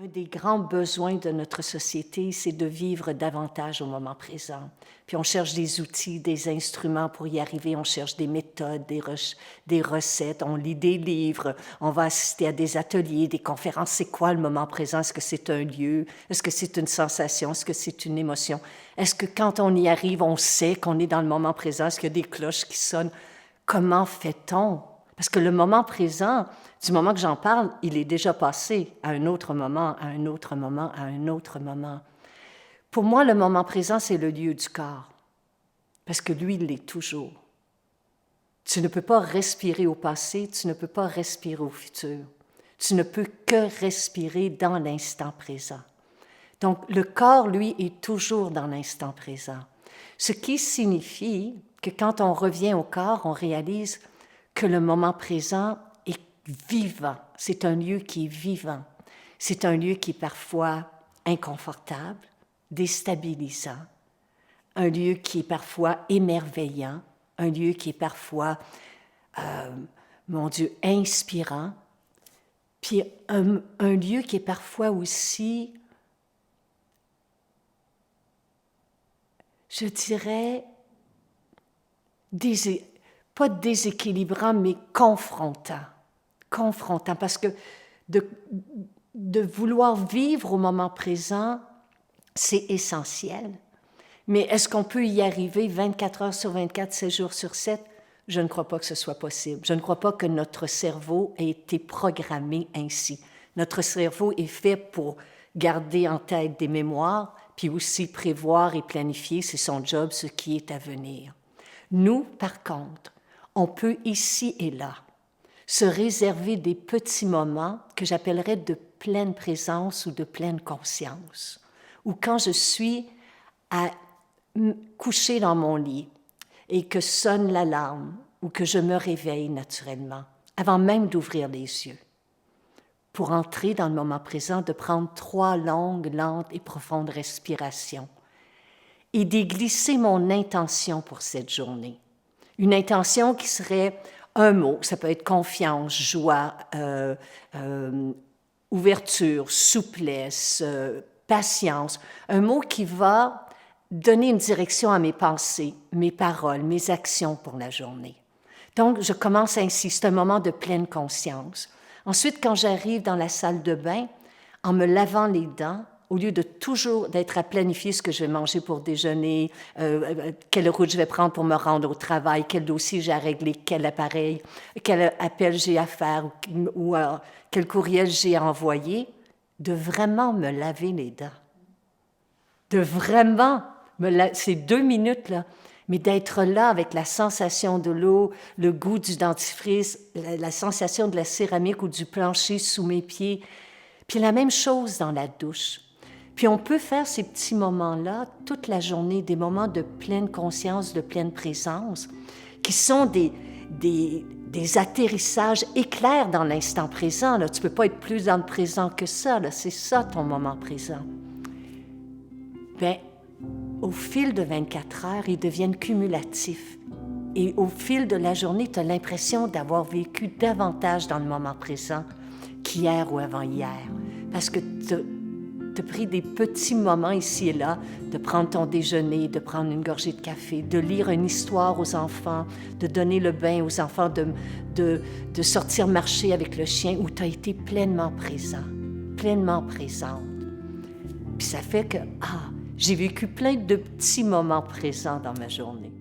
Un des grands besoins de notre société, c'est de vivre davantage au moment présent. Puis on cherche des outils, des instruments pour y arriver, on cherche des méthodes, des recettes, on lit des livres, on va assister à des ateliers, des conférences. C'est quoi le moment présent? Est-ce que c'est un lieu? Est-ce que c'est une sensation? Est-ce que c'est une émotion? Est-ce que quand on y arrive, on sait qu'on est dans le moment présent? Est-ce qu'il y a des cloches qui sonnent? Comment fait-on? Parce que le moment présent, du moment que j'en parle, il est déjà passé à un autre moment, à un autre moment, à un autre moment. Pour moi, le moment présent, c'est le lieu du corps, parce que lui, il l'est toujours. Tu ne peux pas respirer au passé, tu ne peux pas respirer au futur. Tu ne peux que respirer dans l'instant présent. Donc, le corps, lui, est toujours dans l'instant présent. Ce qui signifie que quand on revient au corps, on réalise que le moment présent est vivant. C'est un lieu qui est vivant. C'est un lieu qui est parfois inconfortable, déstabilisant, un lieu qui est parfois émerveillant, un lieu qui est parfois, mon Dieu, inspirant, puis un lieu qui est parfois aussi, je dirais, pas déséquilibrant, mais confrontant. Confrontant, parce que de vouloir vivre au moment présent, c'est essentiel. Mais est-ce qu'on peut y arriver 24 heures sur 24, 7 jours sur 7? Je ne crois pas que ce soit possible. Je ne crois pas que notre cerveau ait été programmé ainsi. Notre cerveau est fait pour garder en tête des mémoires, puis aussi prévoir et planifier, c'est son job, ce qui est à venir. Nous, par contre, on peut ici et là se réserver des petits moments que j'appellerais de pleine présence ou de pleine conscience, ou quand je suis couchée dans mon lit et que sonne l'alarme ou que je me réveille naturellement, avant même d'ouvrir les yeux, pour entrer dans le moment présent, de prendre 3 longues, lentes et profondes respirations et d'y glisser mon intention pour cette journée. Une intention qui serait un mot, ça peut être confiance, joie, ouverture, souplesse, patience, un mot qui va donner une direction à mes pensées, mes paroles, mes actions pour la journée. Donc, je commence ainsi, c'est un moment de pleine conscience. Ensuite, quand j'arrive dans la salle de bain, en me lavant les dents, au lieu de toujours d'être à planifier ce que je vais manger pour déjeuner, quelle route je vais prendre pour me rendre au travail, quel dossier j'ai à régler, quel appareil, quel appel j'ai à faire ou quel courriel j'ai à envoyer, de vraiment me laver les dents. De vraiment, ces 2 minutes, là, mais d'être là avec la sensation de l'eau, le goût du dentifrice, la sensation de la céramique ou du plancher sous mes pieds. Puis la même chose dans la douche. Puis on peut faire ces petits moments-là toute la journée, des moments de pleine conscience, de pleine présence, qui sont des atterrissages éclairs dans l'instant présent. Là. Tu ne peux pas être plus dans le présent que ça. Là. C'est ça ton moment présent. Bien, au fil de 24 heures, ils deviennent cumulatifs. Et au fil de la journée, tu as l'impression d'avoir vécu davantage dans le moment présent qu'hier ou avant-hier. Parce que tu as pris des petits moments ici et là, de prendre ton déjeuner, de prendre une gorgée de café, de lire une histoire aux enfants, de donner le bain aux enfants, de sortir marcher avec le chien, où tu as été pleinement présent, pleinement présente. Puis ça fait que, j'ai vécu plein de petits moments présents dans ma journée.